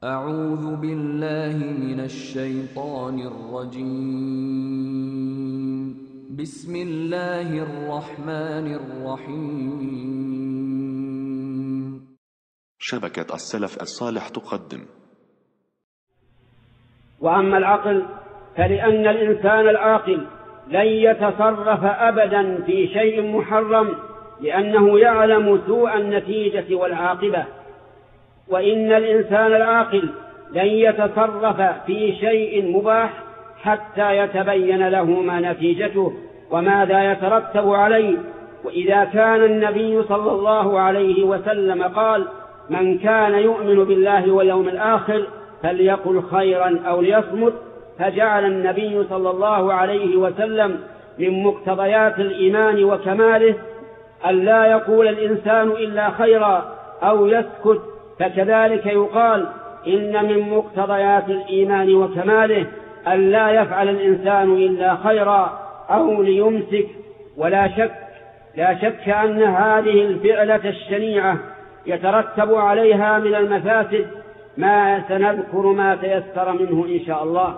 أعوذ بالله من الشيطان الرجيم. بسم الله الرحمن الرحيم. شبكة السلف الصالح تقدم. وأما العقل فلأن الإنسان العاقل لن يتصرف أبدا في شيء محرم، لأنه يعلم سوء النتيجة والعاقبة. وإن الإنسان العاقل لن يتصرف في شيء مباح حتى يتبين له ما نتيجته وماذا يترتب عليه. وإذا كان النبي صلى الله عليه وسلم قال: من كان يؤمن بالله واليوم الآخر فليقل خيرا أو ليصمت، فجعل النبي صلى الله عليه وسلم من مقتضيات الإيمان وكماله أن لا يقول الإنسان إلا خيرا أو يسكت. فكذلك يقال إن من مقتضيات الإيمان وكماله أن لا يفعل الإنسان إلا خيرا أو ليمسك. لا شك أن هذه الفعلة الشنيعة يترتب عليها من المفاسد ما سنذكر ما تيسر منه إن شاء الله.